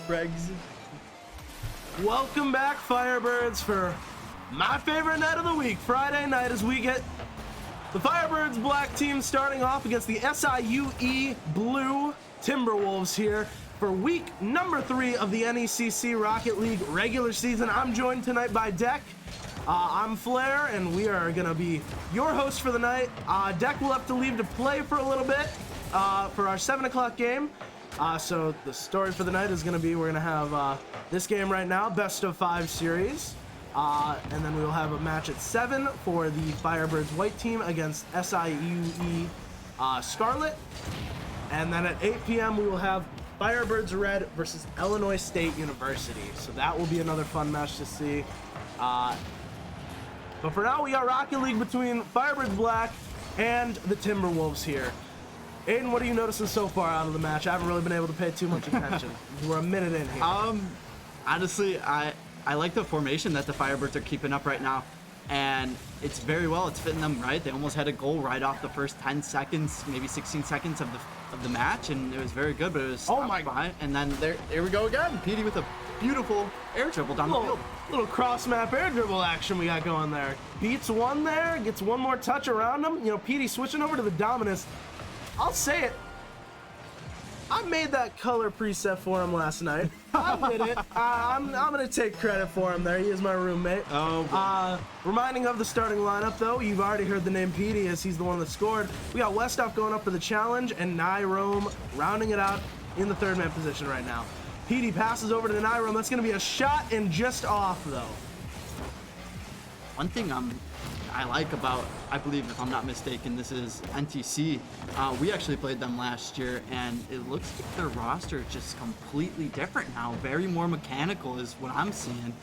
Regs. Welcome back, Firebirds, for my favorite night of the week, Friday night, as we get the Firebirds black team starting off against the SIUE blue Timberwolves here for week number 3 of the NECC Rocket League regular season. I'm joined tonight by Deck. I'm Flair, and we are going to be your host for the night. Deck will have to leave to play for a little bit for our 7 o'clock game. So the story for the night is going to be, we're going to have this game right now, best of 5 series. And then we will have a match at 7 for the Firebirds white team against SIUE Scarlet. And then at 8 p.m. we will have Firebirds red versus Illinois State University. So that will be another fun match to see. But for now, we got Rocket League between Firebirds black and the Timberwolves here. Aiden, what are you noticing so far out of the match? I haven't really been able to pay too much attention. We're a minute in here. Honestly, I like the formation that the Firebirds are keeping up right now, and it's very well. It's fitting them right. They almost had a goal right off the first 10 seconds, maybe 16 seconds of the match, and it was very good. But it was by. And then here we go again. Petey with a beautiful air dribble down the field. Little cross map air dribble action we got going there. Beats one there, gets one more touch around him. You know, Petey switching over to the dominance. I'll say it. I made that color preset for him last night. I did it. I'm going to take credit for him there. He is my roommate. Oh, reminding of the starting lineup, though, you've already heard the name Petey as he's the one that scored. We got Westhoff going up for the challenge, and Nyrome rounding it out in the third man position right now. Petey passes over to the Nyrome. That's going to be a shot and just off, though. One thing I'm I like about, I believe, if I'm not mistaken, this is NTC. We actually played them last year, and it looks like their roster is just completely different now. Very more mechanical is what I'm seeing.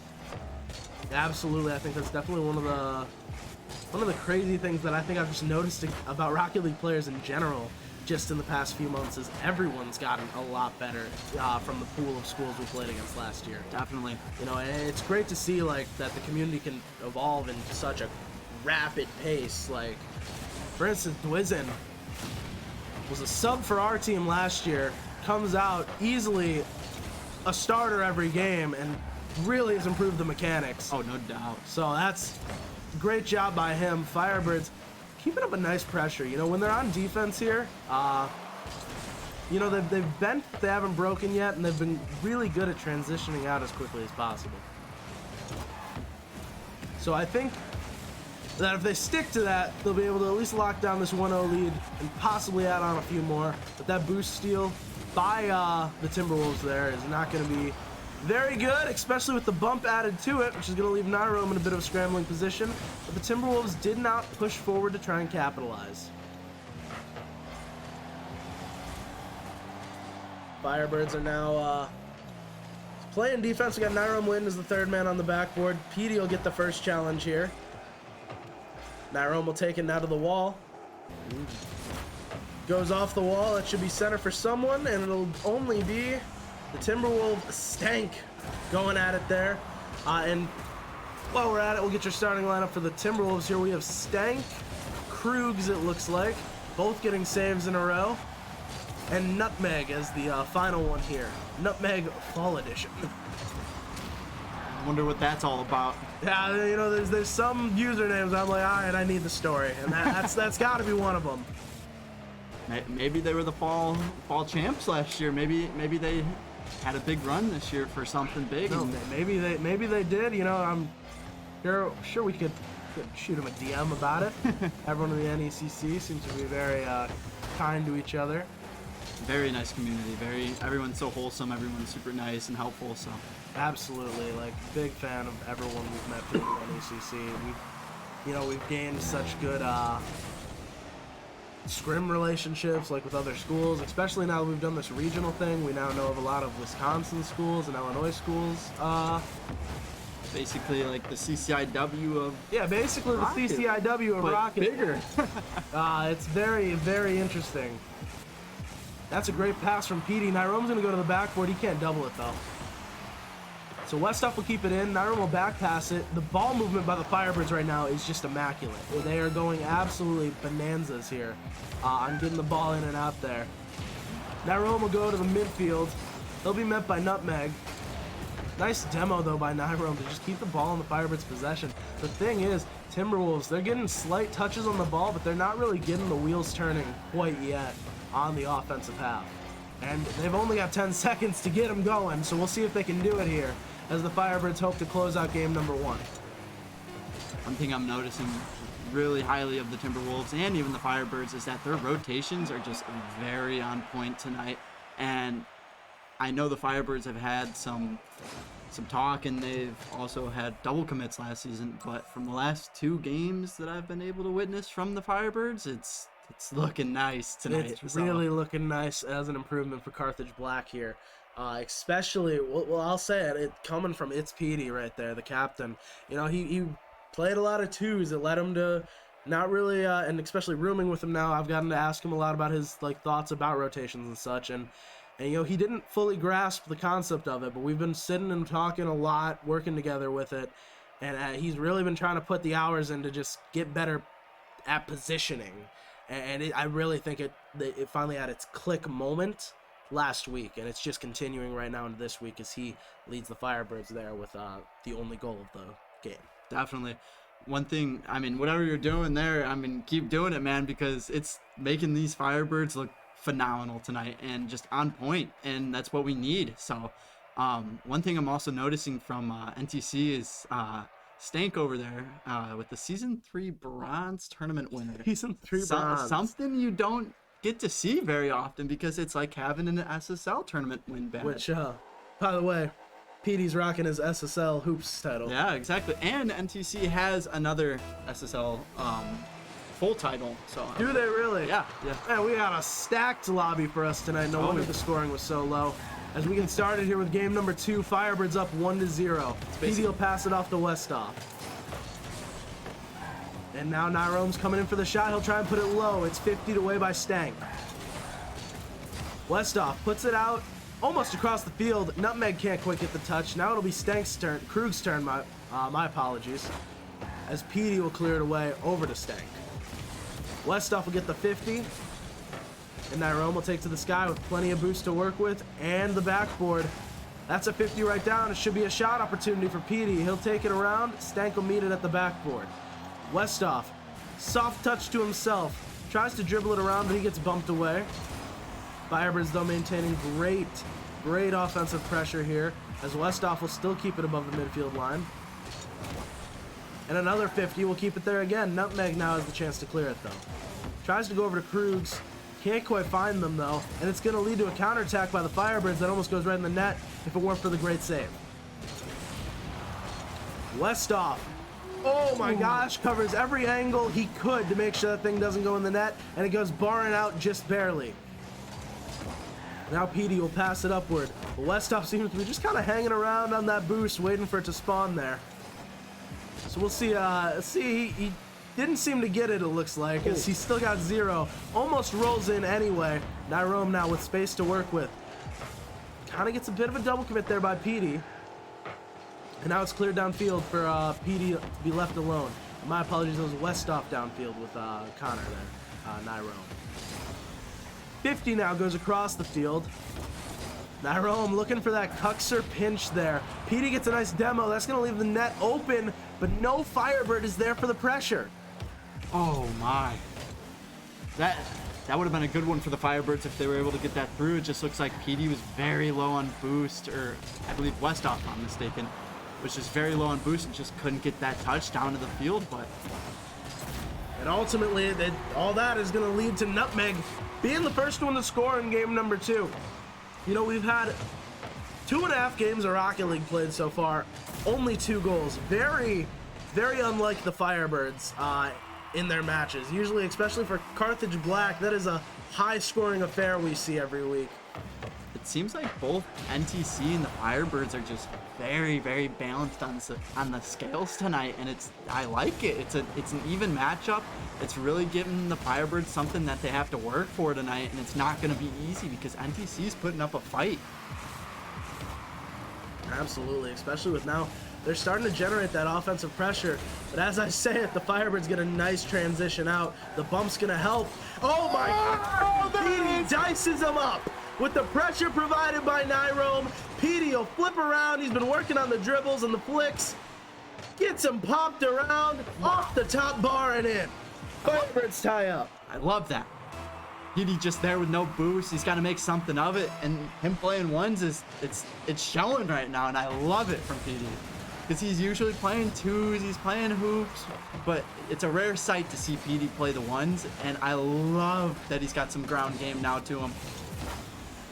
Absolutely, I think that's definitely one of the crazy things that I think I've just noticed about Rocket League players in general, just in the past few months, is everyone's gotten a lot better from the pool of schools we played against last year. Definitely. You know, and it's great to see like that the community can evolve in such a rapid pace. Like, for instance, Dwizen was a sub for our team last year, comes out easily a starter every game, and really has improved the mechanics. Oh, no doubt. So that's great job by him. Firebirds keeping up a nice pressure. You know, when they're on defense here, you know, they've bent, they haven't broken yet, and they've been really good at transitioning out as quickly as possible. So I think that if they stick to that, they'll be able to at least lock down this 1-0 lead and possibly add on a few more. But that boost steal by the Timberwolves there is not going to be very good, especially with the bump added to it, which is going to leave Nairome in a bit of a scrambling position. But the Timberwolves did not push forward to try and capitalize. Firebirds are now playing defense. We got Nairome Wind as the third man on the backboard. Petey will get the first challenge here. Nairome will take it now to the wall. Goes off the wall. It should be center for someone, and it'll only be the Timberwolves Stank going at it there. And while we're at it, we'll get your starting lineup for the Timberwolves here. We have Stank, Krugs, it looks like, both getting saves in a row, and Nutmeg as the final one here. Nutmeg Fall Edition. I wonder what that's all about. Yeah, you know, there's some usernames I'm like, all right, I need the story, and that's got to be one of them. Maybe they were the fall champs last year. Maybe they had a big run this year for something big. No, maybe they did. You know, I'm sure we could shoot them a DM about it. Everyone in the NECC seems to be very kind to each other. Very nice community. Everyone's so wholesome. Everyone's super nice and helpful. So absolutely, like, big fan of everyone we've met through the NECC. We've gained such good scrim relationships, like, with other schools, especially now that we've done this regional thing. We now know of a lot of Wisconsin schools and Illinois schools. Basically like the CCIW of basically Rocket, the CCIW of but Rocket. Bigger. It's very, very interesting. That's a great pass from Petey. Nairome's gonna go to the backboard. He can't double it though. So Westhoff will keep it in. Nairome will back pass it. The ball movement by the Firebirds right now is just immaculate. They are going absolutely bonanzas here on getting the ball in and out there. Nairome will go to the midfield. They'll be met by Nutmeg. Nice demo though by Nairome to just keep the ball in the Firebirds' possession. The thing is, Timberwolves, they're getting slight touches on the ball, but they're not really getting the wheels turning quite yet on the offensive half. And they've only got 10 seconds to get them going, so we'll see if they can do it here as the Firebirds hope to close out game number 1. One thing I'm noticing really highly of the Timberwolves and even the Firebirds is that their rotations are just very on point tonight. And I know the Firebirds have had some talk, and they've also had double commits last season, but from the last 2 games that I've been able to witness from the Firebirds, it's looking nice tonight. It's really looking nice as an improvement for Carthage Black here. Especially, well, I'll say it coming from It's Petey right there, the captain. You know, he played a lot of 2s that led him to not really, and especially rooming with him now, I've gotten to ask him a lot about his thoughts about rotations and such, and you know, he didn't fully grasp the concept of it, but we've been sitting and talking a lot, working together with it, and he's really been trying to put the hours in to just get better at positioning. And I really think it finally had its click moment last week, and it's just continuing right now into this week as he leads the Firebirds there with the only goal of the game. Definitely. One thing, I mean, whatever you're doing there, I mean, keep doing it, man, because it's making these Firebirds look phenomenal tonight and just on point, and that's what we need. So one thing I'm also noticing from NTC is Stank over there with the Season 3 Bronze Tournament winner. Season 3 Bronze. Something you don't get to see very often, because it's like having an SSL tournament win badge. Which, by the way, Petey's rocking his SSL hoops title. Yeah, exactly. And NTC has another SSL full title. So Do they really? Yeah, yeah. Man, we got a stacked lobby for us tonight. No wonder the scoring was so low. As we get started here with game number 2, Firebirds up 1-0. Petey will pass it off to Westhoff. And now Nyrome's coming in for the shot. He'll try and put it low. It's 50'd away by Stank. Westhoff puts it out almost across the field. Nutmeg can't quite get the touch. Now it'll be Stank's turn, Krug's turn, my apologies. As Petey will clear it away over to Stank. Westhoff will get the 50. And Nyrome will take to the sky with plenty of boost to work with. And the backboard. That's a 50 right down. It should be a shot opportunity for Petey. He'll take it around. Stank will meet it at the backboard. Westhoff, soft touch to himself. Tries to dribble it around, but he gets bumped away. Firebirds, though, maintaining great offensive pressure here, as Westhoff will still keep it above the midfield line. And another 50 will keep it there again. Nutmeg now has the chance to clear it, though. Tries to go over to Krugs. Can't quite find them, though. And it's going to lead to a counterattack by the Firebirds that almost goes right in the net if it weren't for the great save. Westhoff. Oh my gosh, covers every angle he could to make sure that thing doesn't go in the net, and it goes barring out just barely. Now Petey will pass it upward. Westhoff seems to be just kind of hanging around on that boost, waiting for it to spawn there. So we'll see. He didn't seem to get it looks like, as he still got 0. Almost rolls in anyway. Nyrome now with space to work with. Kind of gets a bit of a double commit there by Petey. And now it's cleared downfield for Petey to be left alone. And my apologies, it was Westhoff downfield with Connor there, Nyrome. 50 now goes across the field. Nyrome looking for that Cuxer pinch there. Petey gets a nice demo. That's going to leave the net open, but no Firebird is there for the pressure. Oh my. That would have been a good one for the Firebirds if they were able to get that through. It just looks like Petey was very low on boost, or I believe Westhoff, if I'm mistaken, was just very low on boost and just couldn't get that touch down to the field. But and ultimately, all that is going to lead to Nutmeg being the first one to score in game number 2. You know, we've had 2.5 games of Rocket League played so far. Only 2 goals. Very, very unlike the Firebirds in their matches. Usually, especially for Carthage Black, that is a high-scoring affair we see every week. it seems like both NTC and the Firebirds are just very, very balanced on the scales tonight, and I like it. It's an even matchup. It's really giving the Firebirds something that they have to work for tonight, and it's not going to be easy because NTC is putting up a fight. Absolutely, especially with now they're starting to generate that offensive pressure. But as I say it, the Firebirds get a nice transition out. The bump's gonna help. Oh my God! Petey dices him up with the pressure provided by Nyrome. Petey will flip around. He's been working on the dribbles and the flicks. Gets him popped around off the top bar and in. Firebirds tie up. I love that. Petey just there with no boost. He's got to make something of it, and him playing ones it's showing right now, and I love it from Petey. Because he's usually playing twos, he's playing hoops, but it's a rare sight to see Petey play the ones, and I love that he's got some ground game now to him.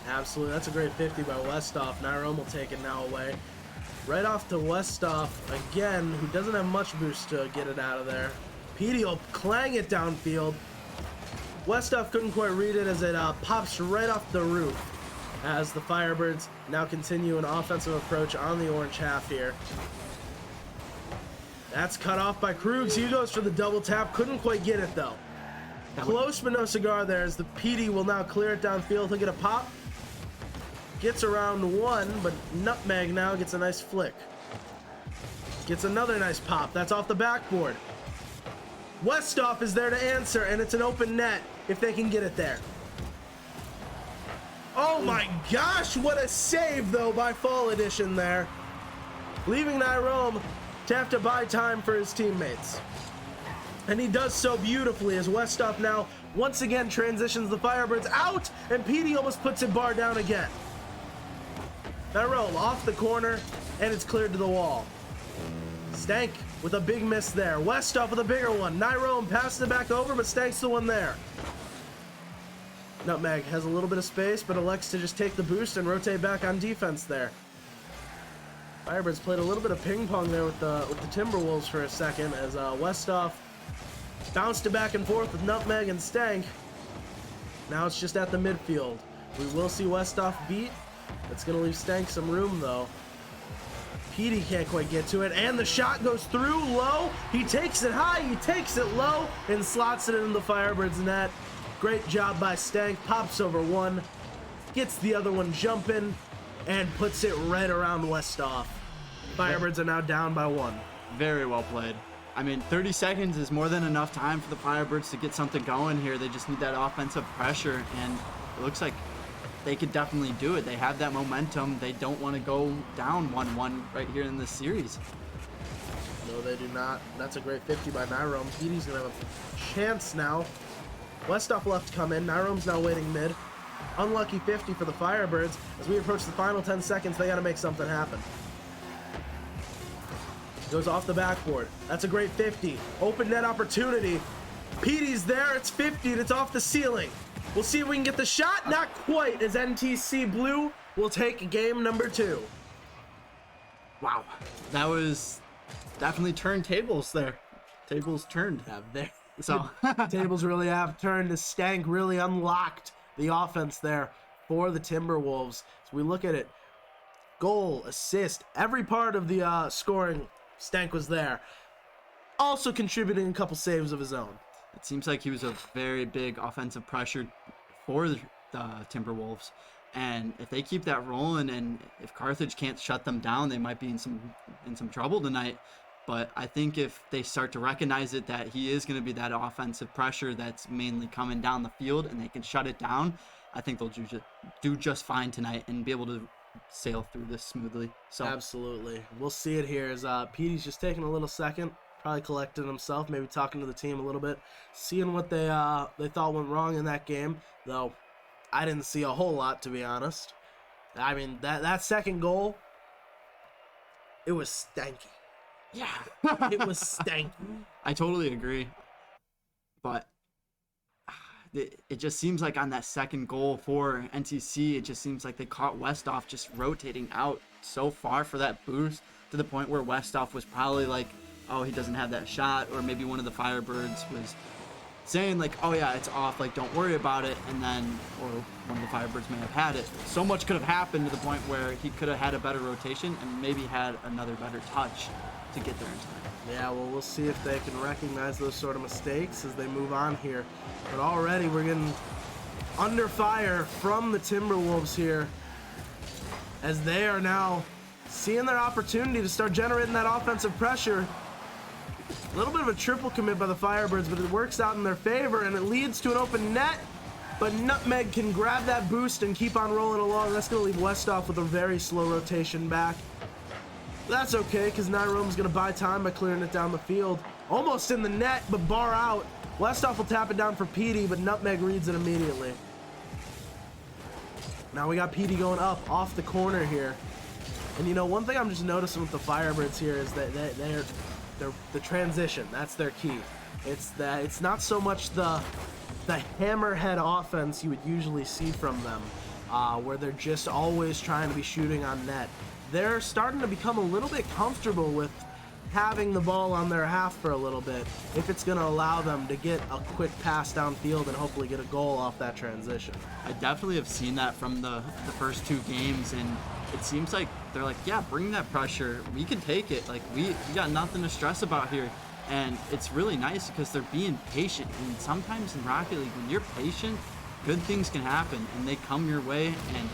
Absolutely, that's a great 50 by Westhoff. Nyrome will take it now away. Right off to Westhoff again, who doesn't have much boost to get it out of there. Petey will clang it downfield. Westhoff couldn't quite read it as it pops right off the roof, as the Firebirds now continue an offensive approach on the orange half here. That's cut off by Krugs. He goes for the double tap. Couldn't quite get it, though. Close but no cigar there, as the Petey will now clear it downfield. He'll get a pop. Gets around one, but Nutmeg now gets a nice flick. Gets another nice pop. That's off the backboard. Westhoff is there to answer, and it's an open net if they can get it there. Oh my gosh, what a save, though, by Fall Edition there. Leaving Nyrome to have to buy time for his teammates. And he does so beautifully as Westhoff now once again transitions the Firebirds out, and Petey almost puts it bar down again. Nyrome off the corner, and it's cleared to the wall. Stank with a big miss there. Westhoff with a bigger one. Nyrome passes it back over, but Stank's the one there. Nutmeg has a little bit of space, but elects to just take the boost and rotate back on defense there. Firebirds played a little bit of ping pong there with the Timberwolves for a second as Westhoff bounced it back and forth with Nutmeg and Stank. Now it's just at the midfield. We will see Westhoff beat. That's going to leave Stank some room though. Petey can't quite get to it, and the shot goes through low. He takes it high, he takes it low, and slots it into the Firebirds net. Great job by Stank. Pops over one, gets the other one jumping, and puts it right around Westhoff. Firebirds are now down by 1. Very well played. I mean, 30 seconds is more than enough time for the Firebirds to get something going here. They just need that offensive pressure, and it looks like they could definitely do it. They have that momentum. They don't want to go down 1-1 right here in this series. No, they do not. That's a great 50 by Nyrome. Petey's going to have a chance now. Westhoff will have to come in. Nyrome's now waiting mid. Unlucky 50 for the Firebirds. As we approach the final 10 seconds, they got to make something happen. Goes off the backboard. That's a great 50. Open net opportunity. Petey's there. It's 50 and it's off the ceiling. We'll see if we can get the shot. Not quite, as NTC Blue will take game number 2. Wow. That was definitely turned tables there. Tables turned. Yeah, there. So Tables really have turned. The Stank really unlocked the offense there for the Timberwolves. So we look at it. Goal, assist, every part of the scoring, Stank was there. Also contributing a couple saves of his own. it seems like he was a very big offensive pressure for the Timberwolves. And if they keep that rolling, and if Carthage can't shut them down, they might be in some trouble tonight. But I think if they start to recognize it, that he is going to be that offensive pressure that's mainly coming down the field, and they can shut it down, I think they'll do just fine tonight and be able to sail through this smoothly. So absolutely, we'll see it here as Petey's just taking a little second, probably collecting himself, maybe talking to the team a little bit, seeing what they thought went wrong in that game. Though I didn't see a whole lot, to be honest. I mean, that second goal, it was stanky. yeah, It was stanky. I totally agree. But it just seems like on that second goal for NTC, it just seems like they caught Westhoff just rotating out so far for that boost, to the point where Westhoff was probably like, oh, he doesn't have that shot, or maybe one of the Firebirds was saying like, oh yeah, it's off, like don't worry about it, and then, or one of the Firebirds may have had it. So much could have happened to the point where he could have had a better rotation and maybe had another better touch to get there in time. Yeah, well, we'll see if they can recognize those sort of mistakes as they move on here. But already we're getting under fire from the Timberwolves here, as they are now seeing their opportunity to start generating that offensive pressure. A little bit of a triple commit by the Firebirds, but it works out in their favor, and it leads to an open net. But Nutmeg can grab that boost and keep on rolling along. That's going to leave Westhoff with a very slow rotation back. That's okay, because Nyrome's going to buy time by clearing it down the field. Almost in the net, but bar out. Westhoff will tap it down for Petey, but Nutmeg reads it immediately. Now we got Petey going up off the corner here. And you know, one thing I'm just noticing with the Firebirds here is that they're the transition. That's their key. It's not so much the hammerhead offense you would usually see from them, where they're just always trying to be shooting on net. They're starting to become a little bit comfortable with having the ball on their half for a little bit, if it's going to allow them to get a quick pass downfield and hopefully get a goal off that transition. I definitely have seen that from the first two games, and it seems like they're like, yeah, bring that pressure. We can take it. Like, we got nothing to stress about here. And it's really nice because they're being patient. And sometimes in Rocket League, when you're patient, good things can happen, and they come your way. And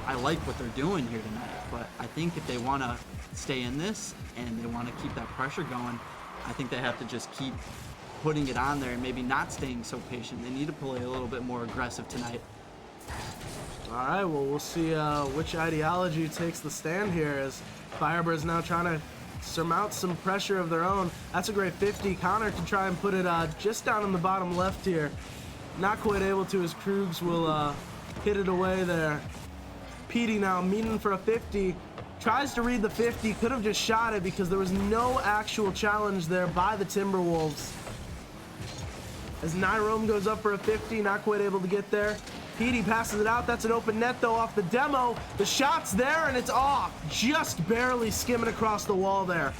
I like what they're doing here tonight. But I think if they want to stay in this and they want to keep that pressure going, I think they have to just keep putting it on there and maybe not staying so patient. They need to play a little bit more aggressive tonight. All right, well, we'll see which ideology takes the stand here, as Firebirds now trying to surmount some pressure of their own. That's a great 50. Connor can try and put it just down in the bottom left here. Not quite able to, as Krugs will hit it away there. Petey now meaning for a 50. Tries to read the 50. Could have just shot it because there was no actual challenge there by the Timberwolves. As Nyrome goes up for a 50, not quite able to get there. Petey passes it out. That's an open net, though, off the demo. The shot's there, and it's off. Just barely skimming across the wall there.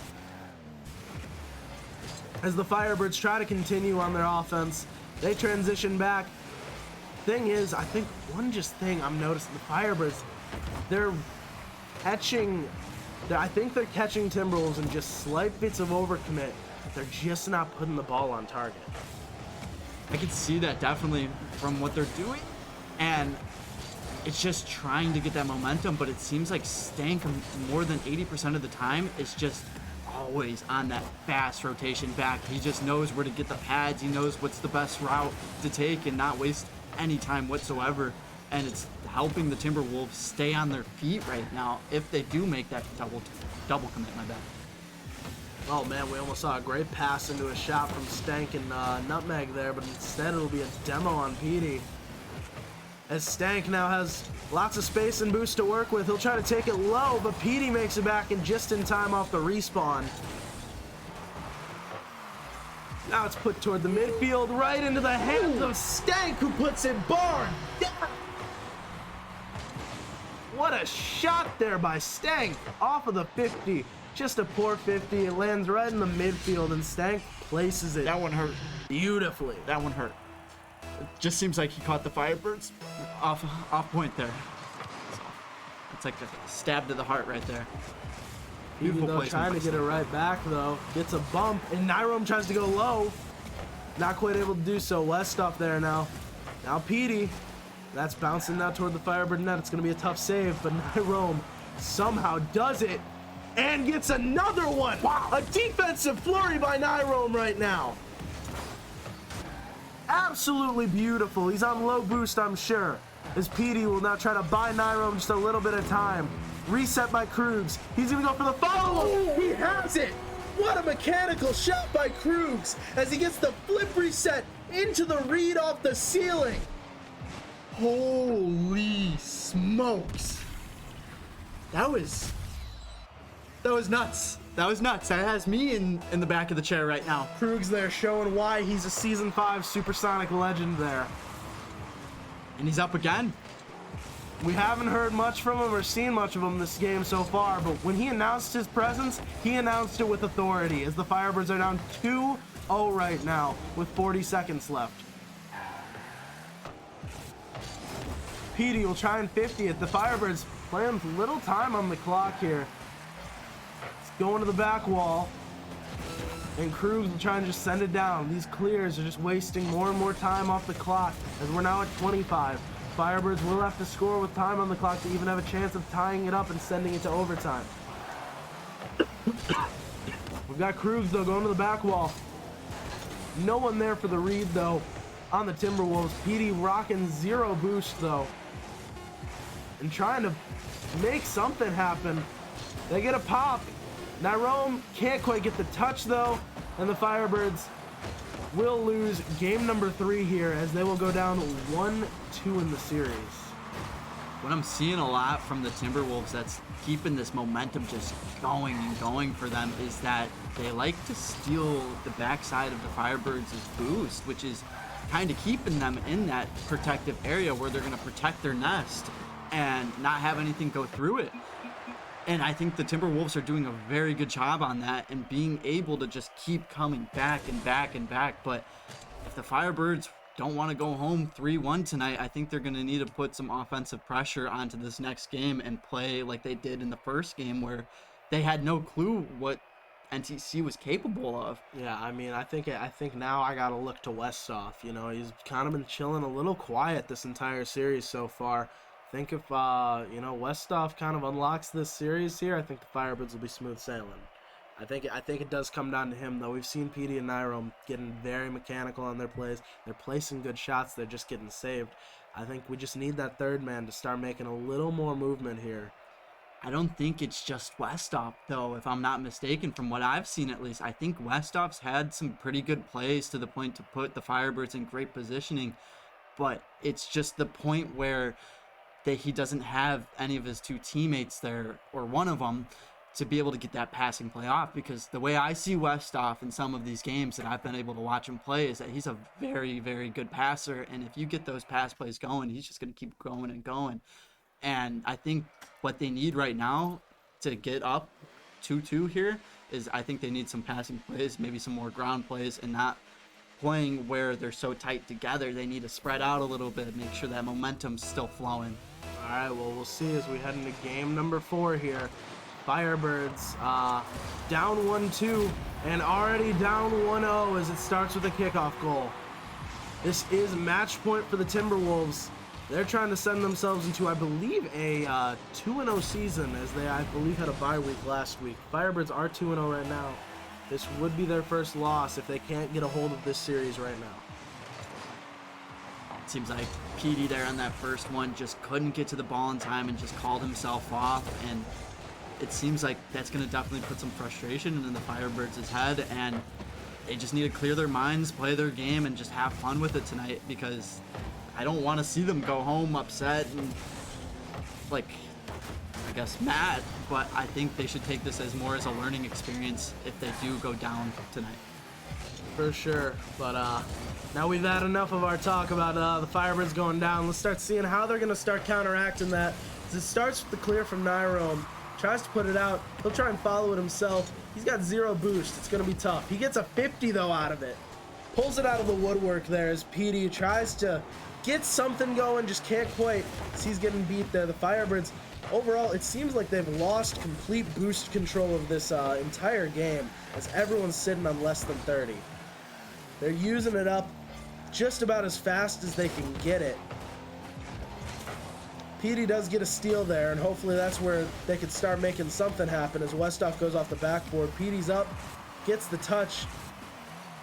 As the Firebirds try to continue on their offense, they transition back. Thing is, I think one just thing I'm noticing, the Firebirds, they're catching, I think they're catching Timberwolves in just slight bits of overcommit. They're just not putting the ball on target. I can see that definitely from what they're doing, and it's just trying to get that momentum, but it seems like Stank more than 80% of the time is just always on that fast rotation back. He just knows where to get the pads. He knows what's the best route to take and not waste any time whatsoever, and it's helping the Timberwolves stay on their feet right now if they do make that double commit, my bad. Oh man, we almost saw a great pass into a shot from Stank and Nutmeg there, but instead it'll be a demo on Petey. As Stank now has lots of space and boost to work with, he'll try to take it low, but Petey makes it back in just in time off the respawn. Now it's put toward the midfield, right into the hands of Stank, who puts it barn down. What a shot there by Stank off of the 50. Just a poor 50. It lands right in the midfield, and Stank places it. That one hurt. Beautifully. That one hurt. It just seems like he caught the Firebirds off point there. So it's like a stab to the heart right there. Even though trying to get it right back, though. Gets a bump, and Nyrome tries to go low. Not quite able to do so. Westoff there now. Now Petey. That's bouncing now toward the Firebird net. It's going to be a tough save, but Nyrome somehow does it and gets another one. Wow. A defensive flurry by Nyrome right now. Absolutely beautiful. He's on low boost, I'm sure. As Petey will now try to buy Nyrome just a little bit of time. Reset by Krugs. He's going to go for the follow-up. He has it. What a mechanical shot by Krugs as he gets the flip reset into the read off the ceiling. Holy smokes. That was nuts. That was nuts. That has me in the back of the chair right now. Krugs there showing why he's a Season 5 Supersonic legend there. And he's up again. We haven't heard much from him or seen much of him this game so far, but when he announced his presence, he announced it with authority, as the Firebirds are down 2-0 right now with 40 seconds left. Petey will try and 50 it. The Firebirds playing with little time on the clock here. It's going to the back wall. And Krugs will try and just send it down. These clears are just wasting more and more time off the clock as we're now at 25. Firebirds will have to score with time on the clock to even have a chance of tying it up and sending it to overtime. We've got Krugs though going to the back wall. No one there for the read though on the Timberwolves. Petey rocking 0 boost though. And trying to make something happen. They get a pop. Nyrome can't quite get the touch though, and the Firebirds will lose game number 3 here as they will go down 1-2 in the series. What I'm seeing a lot from the Timberwolves that's keeping this momentum just going and going for them is that they like to steal the backside of the Firebirds' boost, which is kind of keeping them in that protective area where they're going to protect their nest and not have anything go through it. And I think the Timberwolves are doing a very good job on that and being able to just keep coming back and back and back. But if the Firebirds don't want to go home 3-1 tonight, I think they're going to need to put some offensive pressure onto this next game and play like they did in the first game where they had no clue what NTC was capable of. Yeah, I mean, I think now I got to look to Westoff. You know, he's kind of been chilling a little quiet this entire series so far. I think if, Westoff kind of unlocks this series here, I think the Firebirds will be smooth sailing. I think it does come down to him, though. We've seen Petey and Nyrome getting very mechanical on their plays. They're placing good shots. They're just getting saved. I think we just need that third man to start making a little more movement here. I don't think it's just Westoff, though, if I'm not mistaken, from what I've seen at least. I think Westoff's had some pretty good plays to the point to put the Firebirds in great positioning, but it's just the point where he doesn't have any of his 2 teammates there, or one of them, to be able to get that passing play off, because the way I see Westhoff in some of these games that I've been able to watch him play is that he's a very, very good passer. And if you get those pass plays going, he's just going to keep going and going. And I think what they need right now to get up 2-2 here is I think they need some passing plays, maybe some more ground plays, and not playing where they're so tight together. They need to spread out a little bit, make sure that momentum's still flowing. All right, well, we'll see as we head into game number 4 here. Firebirds down 1-2 and already down 1-0 as it starts with a kickoff goal. This is match point for the Timberwolves. They're trying to send themselves into, I believe, a 2-0 season, as they, I believe, had a bye week last week. Firebirds are 2-0 right now. This would be their first loss if they can't get a hold of this series right now. It seems like PD there on that first one just couldn't get to the ball in time and just called himself off, and it seems like that's going to definitely put some frustration in the Firebirds' head, and they just need to clear their minds, play their game, and just have fun with it tonight, because I don't want to see them go home upset and, like, I guess mad, but I think they should take this as more as a learning experience if they do go down tonight. For sure, but now we've had enough of our talk about the Firebirds going down. Let's start seeing how they're going to start counteracting that. As it starts with the clear from Nyrome, tries to put it out. He'll try and follow it himself. He's got 0 boost. It's going to be tough. He gets a 50, though, out of it. Pulls it out of the woodwork there as PD tries to get something going, just can't quite. He's getting beat there. The Firebirds, overall, it seems like they've lost complete boost control of this entire game, as everyone's sitting on less than 30. They're using it up just about as fast as they can get it. PD does get a steal there, and hopefully that's where they could start making something happen as Westhoff goes off the backboard. PD's up, gets the touch,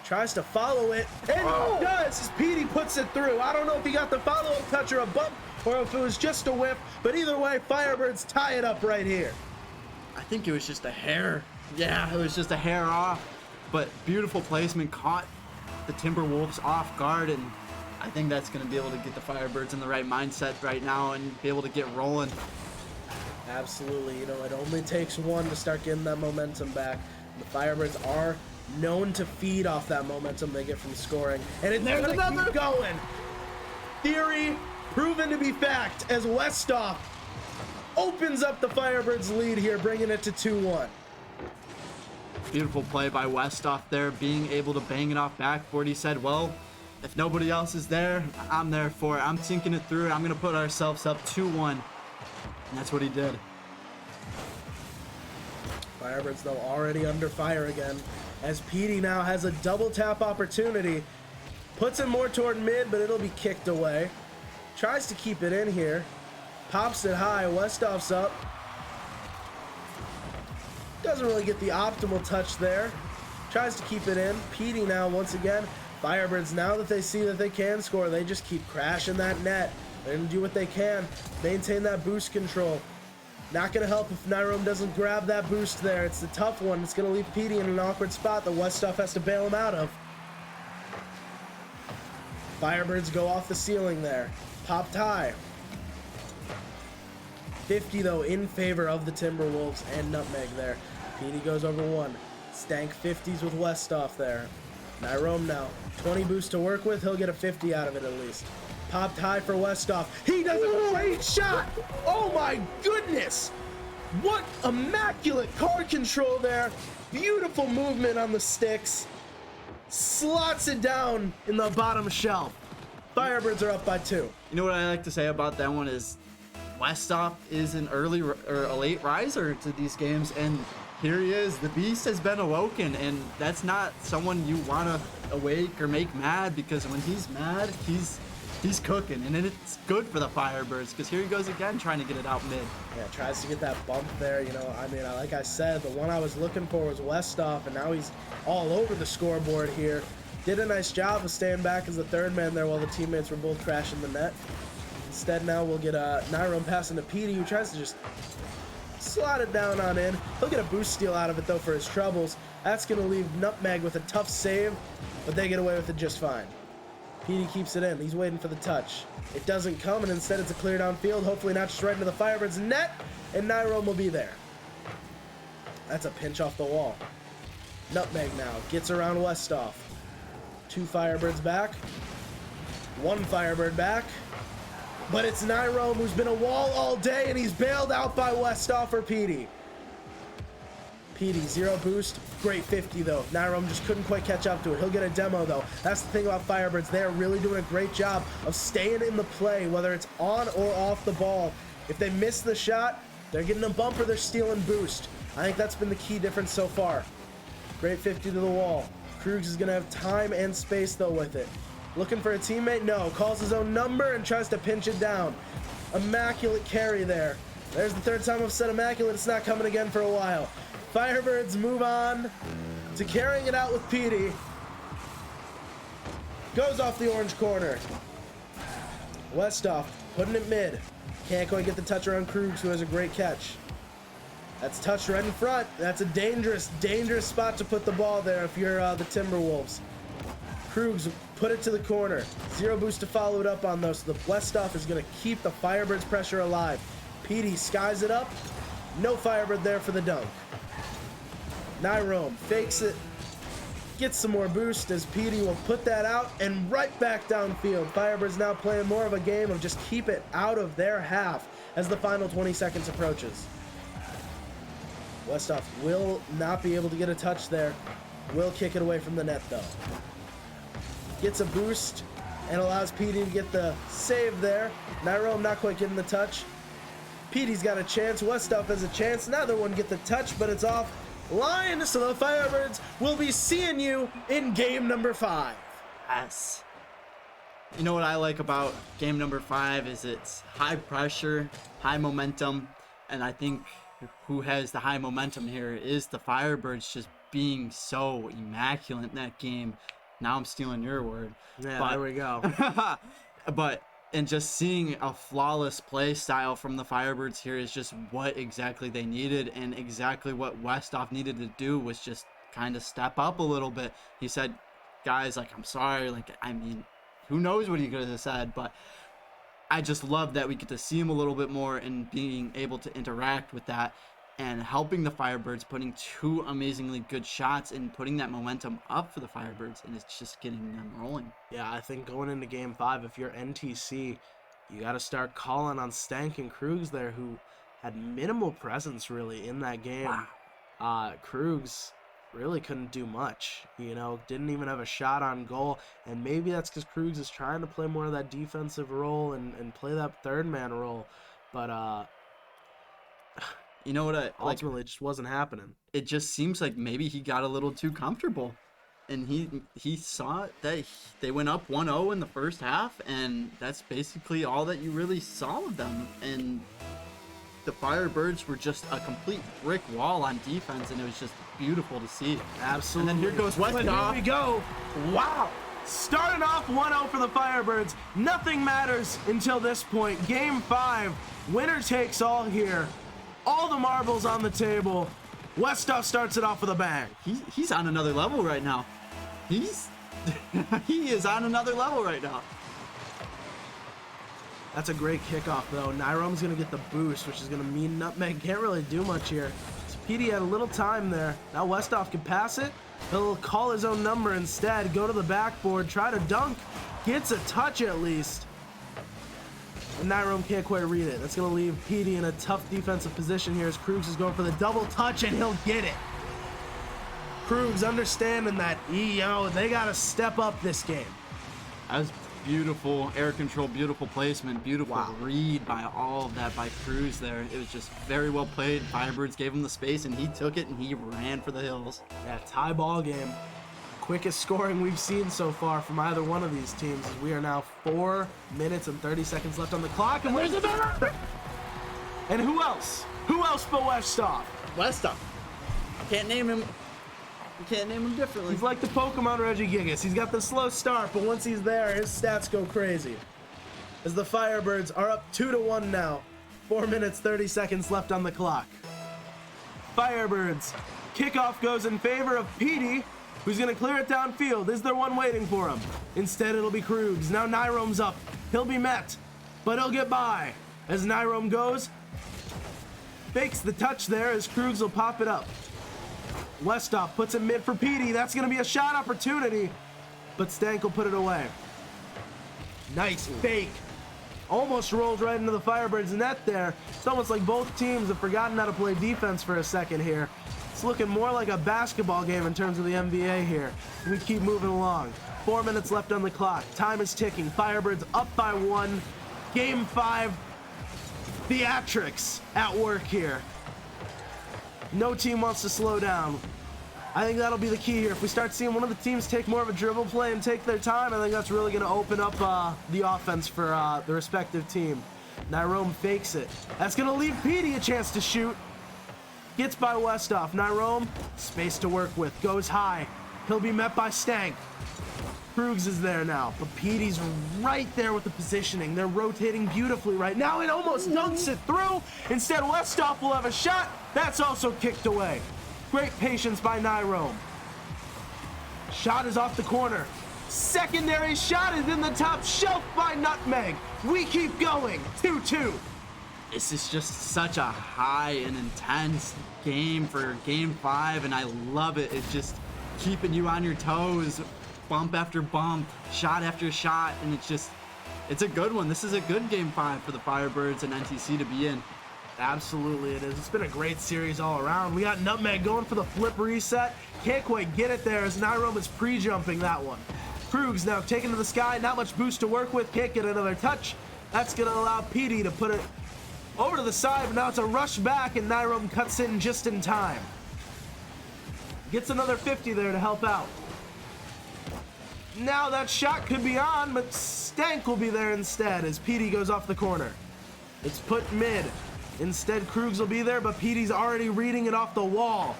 tries to follow it, and does as PD puts it through. I don't know if he got the follow-up touch or a bump, or if it was just a whiff, but either way, Firebirds tie it up right here. I think it was just a hair. Yeah, it was just a hair off, but beautiful placement, caught the Timberwolves off guard, and I think that's going to be able to get the Firebirds in the right mindset right now and be able to get rolling. Absolutely. You know, it only takes one to start getting that momentum back. The Firebirds are known to feed off that momentum they get from scoring. And it's going to keep going. Theory proven to be fact as Westhoff opens up the Firebirds' lead here, bringing it to 2-1. Beautiful play by Westhoff there, being able to bang it off backboard. He said, well, if nobody else is there, I'm there for it. I'm sinking it through. I'm going to put ourselves up 2-1. And that's what he did. Firebirds, though, already under fire again, as PD now has a double tap opportunity. Puts it more toward mid, but it'll be kicked away. Tries to keep it in here. Pops it high. Westhoff's up. Doesn't really get the optimal touch there. Tries to keep it in. PD now, once again. Firebirds, now that they see that they can score, they just keep crashing that net. They're going to do what they can. Maintain that boost control. Not going to help if Nyrome doesn't grab that boost there. It's the tough one. It's going to leave PD in an awkward spot that Westhoff has to bail him out of. Firebirds go off the ceiling there. Popped high. 50, though, in favor of the Timberwolves and Nutmeg there. PD goes over 1. Stank 50s with Westhoff there. Nyrome now. 20 boost to work with. He'll get a 50 out of it at least. Popped high for Westhoff. He does a great shot. Oh my goodness. What immaculate card control there. Beautiful movement on the sticks. Slots it down in the bottom shelf. Firebirds are up by 2. You know what I like to say about that one is Westhoff is an early or a late riser to these games, and here he is. The beast has been awoken, and that's not someone you want to awake or make mad, because when he's mad, he's cooking, and it's good for the Firebirds, because here he goes again trying to get it out mid. Yeah, tries to get that bump there. You know, I mean, like I said, the one I was looking for was Westhoff, and now he's all over the scoreboard here. Did a nice job of staying back as the third man there while the teammates were both crashing the net. Instead, now we'll get Nyrome passing to PD, who tries to just slot it down on in. He'll get a boost steal out of it, though, for his troubles. That's going to leave Nutmeg with a tough save, but they get away with it just fine. PD keeps it in. He's waiting for the touch. It doesn't come, and instead it's a clear downfield, hopefully not just right into the Firebirds' net, and Nyrome will be there. That's a pinch off the wall. Nutmeg now gets around Westhoff. 2 Firebirds back. 1 Firebird back. But it's Nyrome who's been a wall all day, and he's bailed out by Westhoff or Petey. Petey, 0 boost. Great 50, though. Nyrome just couldn't quite catch up to it. He'll get a demo, though. That's the thing about Firebirds. They are really doing a great job of staying in the play, whether it's on or off the ball. If they miss the shot, they're getting a bumper, they're stealing boost. I think that's been the key difference so far. Great 50 to the wall. Krugs is going to have time and space, though, with it. Looking for a teammate? No. Calls his own number and tries to pinch it down. Immaculate carry there. There's the 3rd time I've said immaculate. It's not coming again for a while. Firebirds move on to carrying it out with Petey. Goes off the orange corner. Westhoff putting it mid. Can't quite get the touch around Krugs, who has a great catch. That's touched right in front. That's a dangerous, dangerous spot to put the ball there if you're the Timberwolves. Krugs put it to the corner. 0 boost to follow it up on, though, so the Westhoff is going to keep the Firebirds' pressure alive. Petey skies it up. No Firebird there for the dunk. Nyrome fakes it. Gets some more boost as Petey will put that out and right back downfield. Firebirds now playing more of a game of just keep it out of their half as the final 20 seconds approaches. Westhoff will not be able to get a touch there. Will kick it away from the net, though. Gets a boost and allows Petey to get the save there. Nyrome not quite getting the touch. Petey's got a chance. Westhoff has a chance. Neither one get the touch, but it's off line, so the Firebirds will be seeing you in game number 5. Yes. You know what I like about game number 5 is it's high pressure, high momentum, and I think who has the high momentum here is the Firebirds just being so immaculate in that game. Now I'm stealing your word. Yeah, but, there we go. And just seeing a flawless play style from the Firebirds here is just what exactly they needed, and exactly what Westhoff needed to do was just kind of step up a little bit. He said, guys, like, I'm sorry. Like, I mean, who knows what he could have said, but I just love that we get to see him a little bit more and being able to interact with that and helping the Firebirds, putting 2 amazingly good shots and putting that momentum up for the Firebirds, and it's just getting them rolling. Yeah, I think going into game 5, if you're NTC, you got to start calling on Stank and Krugs there, who had minimal presence really in that game. Wow. Krugs really couldn't do much, you know, didn't even have a shot on goal, and maybe that's because Krugs is trying to play more of that defensive role and play that 3rd man role, but you know what? Ultimately, it just wasn't happening. It just seems like maybe he got a little too comfortable, and he saw that they went up 1-0 in the first half, and that's basically all that you really saw of them. And the Firebirds were just a complete brick wall on defense, and it was just beautiful to see. Absolutely. And then here goes Westhoff. Here we go. Wow. Starting off 1-0 for the Firebirds. Nothing matters until this point. Game 5. Winner takes all here. All the marbles on the table. Westhoff starts it off with a bang. He's on another level right now. He is on another level right now. That's a great kickoff, though. Nyrome's going to get the boost, which is going to mean Nutmeg can't really do much here. So Petey had a little time there. Now Westhoff can pass it. He'll call his own number instead, go to the backboard, try to dunk. Gets a touch at least. And Nyrome can't quite read it. That's going to leave Petey in a tough defensive position here as Krugs is going for the double touch, and he'll get it. Krugs understanding that, they got to step up this game. That was beautiful air control, beautiful placement, beautiful read by all of that by Krugs there. It was just very well played. Firebirds gave him the space, and he took it, and he ran for the hills. Yeah, tie ball game. Quickest scoring we've seen so far from either one of these teams. As we are now 4 minutes and 30 seconds left on the clock, and there's another. And who else? Who else but Westhoff? Westhoff. Can't name him. You can't name him differently. He's like the Pokemon Regigigas. He's got the slow start, but once he's there, his stats go crazy. As the Firebirds are up 2-1 now. 4 minutes, 30 seconds left on the clock. Firebirds. Kickoff goes in favor of Petey, who's going to clear it downfield. Is there one waiting for him? Instead, it'll be Krugs. Now Nyrome's up. He'll be met, but he'll get by. As Nyrome goes, fakes the touch there as Krugs will pop it up. Westoff puts it mid for Petey. That's going to be a shot opportunity, but Stank will put it away. Nice fake. Almost rolls right into the Firebirds net there. It's almost like both teams have forgotten how to play defense for a second here. It's looking more like a basketball game in terms of the NBA here. We keep moving along. 4 minutes left on the clock. Time is ticking. Firebirds up by 1. Game 5. Theatrics at work here. No team wants to slow down. I think that'll be the key here. If we start seeing one of the teams take more of a dribble play and take their time, I think that's really going to open up the offense for the respective team. Nyrome fakes it. That's going to leave Petey a chance to shoot. Gets by Westoff. Nyrome, space to work with. Goes high. He'll be met by Stank. Krugs is there now, but Petey's right there with the positioning. They're rotating beautifully right now. It almost dunks it through. Instead, Westoff will have a shot. That's also kicked away. Great patience by Nyrome. Shot is off the corner. Secondary shot is in the top shelf by Nutmeg. We keep going. 2-2. This is just such a high and intense game for game 5, and I love it. It's just keeping you on your toes, bump after bump, shot after shot, and it's a good one. This is a good game 5 for the Firebirds and NTC to be in. Absolutely it is. It's been a great series all around. We got Nutmeg going for the flip reset. Can't quite get it there as Nyrome is pre-jumping that one. Krugs now taken to the sky. Not much boost to work with. Can't get another touch. That's going to allow Petey to put it over to the side, but now it's a rush back, and Nyrome cuts in just in time. Gets another 50 there to help out. Now that shot could be on, but Stank will be there instead as Petey goes off the corner. It's put mid. Instead, Krugs will be there, but Petey's already reading it off the wall.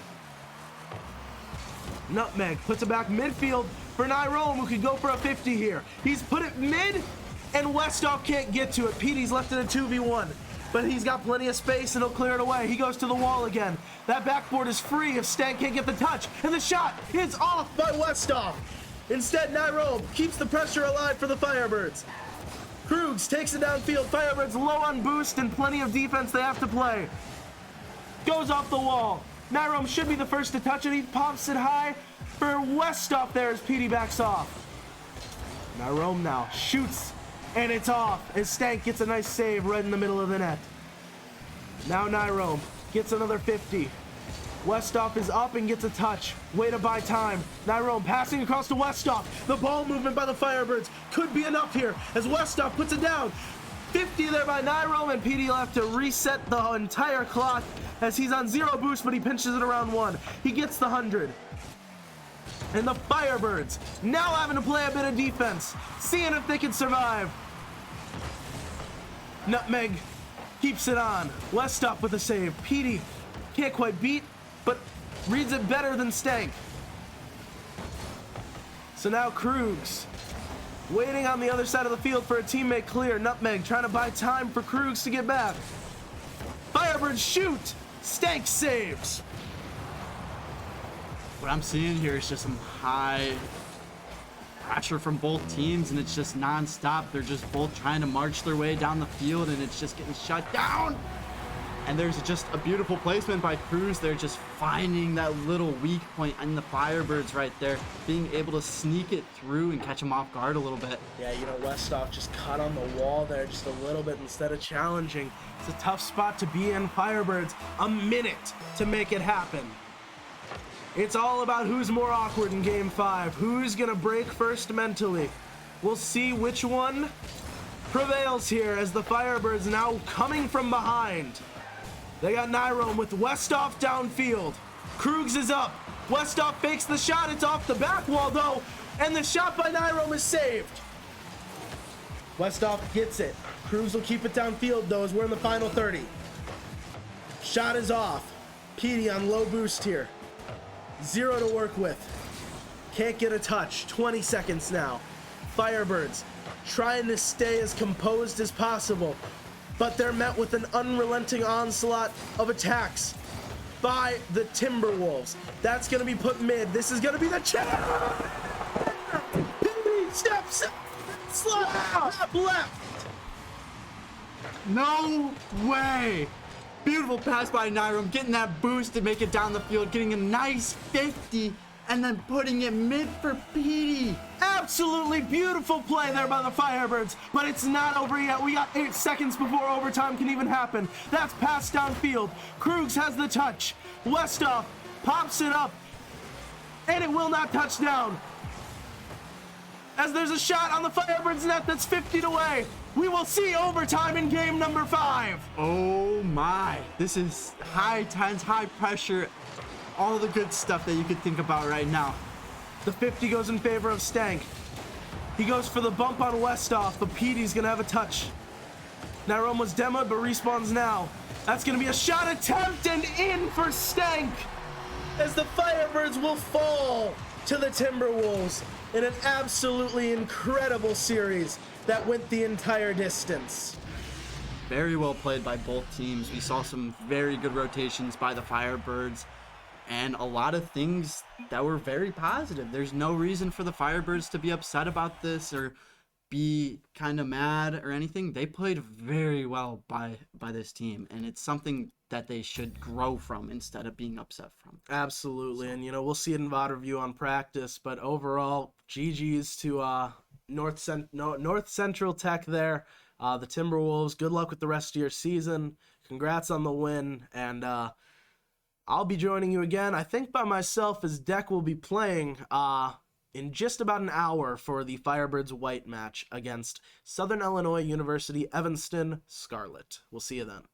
Nutmeg puts it back midfield for Nyrome, who could go for a 50 here. He's put it mid, and Westoff can't get to it. Petey's left in a 2v1, but he's got plenty of space, and he'll clear it away. He goes to the wall again. That backboard is free if Stank can't get the touch, and the shot is off by Westoff. Instead, Nyrome keeps the pressure alive for the Firebirds. Krugs takes it downfield. Firebirds low on boost and plenty of defense they have to play. Goes off the wall. Nyrome should be the first to touch it. He pops it high for Westoff there as Petey backs off. Nyrome now shoots, and it's off as Stank gets a nice save right in the middle of the net. Now Nyrome gets another 50. Westoff is up and gets a touch. Way to buy time. Nyrome passing across to Westoff. The ball movement by the Firebirds could be enough here as Westoff puts it down. 50 there by Nyrome, and Petey will have to reset the entire clock as he's on 0 boost, but he pinches it around 1. He gets the 100. And the Firebirds now having to play a bit of defense, seeing if they can survive. Nutmeg keeps it on. Westoff with a save. Petey can't quite beat, but reads it better than Stank. So now Krugs waiting on the other side of the field for a teammate clear. Nutmeg trying to buy time for Krugs to get back. Firebirds shoot. Stank saves. What I'm seeing here is just some high pressure from both teams, and it's just non-stop. They're just both trying to march their way down the field, and it's just getting shut down. And there's just a beautiful placement by Cruz. They're just finding that little weak point in the Firebirds right there, being able to sneak it through and catch them off guard a little bit. Yeah, you know, Westoff just cut on the wall there just a little bit instead of challenging. It's a tough spot to be in. Firebirds, a minute to make it happen. It's all about who's more awkward in Game 5. Who's going to break first mentally. We'll see which one prevails here as the Firebirds now coming from behind. They got Nyrome with Westoff downfield. Krugs is up. Westoff fakes the shot. It's off the back wall, though. And the shot by Nyrome is saved. Westoff gets it. Krugs will keep it downfield, though, as we're in the final 30. Shot is off. Petey on low boost here. 0 to work with. Can't get a touch. 20 seconds now. Firebirds trying to stay as composed as possible, but they're met with an unrelenting onslaught of attacks by the Timberwolves. That's going to be put mid. This is going to be the chance. Steps, slap left. No way. Beautiful pass by Nyrum, getting that boost to make it down the field, getting a nice 50, and then putting it mid for Petey. Absolutely beautiful play there by the Firebirds, but it's not over yet. We got 8 seconds before overtime can even happen. That's pass downfield. Krugs has the touch. Westoff pops it up, and it will not touch down. As there's a shot on the Firebirds net that's 50 away. We will see overtime in game number 5. Oh my, this is high tense, high pressure, all the good stuff that you could think about right now. The 50 goes in favor of Stank. He goes for the bump on Westoff, but Petey's gonna have a touch. Nyrum was demoed, but respawns now. That's gonna be a shot attempt and in for Stank, as the Firebirds will fall to the Timberwolves in an absolutely incredible series that went the entire distance. Very well played by both teams. We saw some very good rotations by the Firebirds and a lot of things that were very positive. There's no reason for the Firebirds to be upset about this or be kind of mad or anything. They played very well by this team, and it's something that they should grow from instead of being upset from. Absolutely, and we'll see it in VOD review on practice, but overall, GG's to North Central Tech there. The Timberwolves, good luck with the rest of your season. Congrats on the win, and I'll be joining you again, I think by myself, as Deck will be playing in just about an hour for the Firebirds White match against Southern Illinois University Evanston Scarlet. We'll see you then.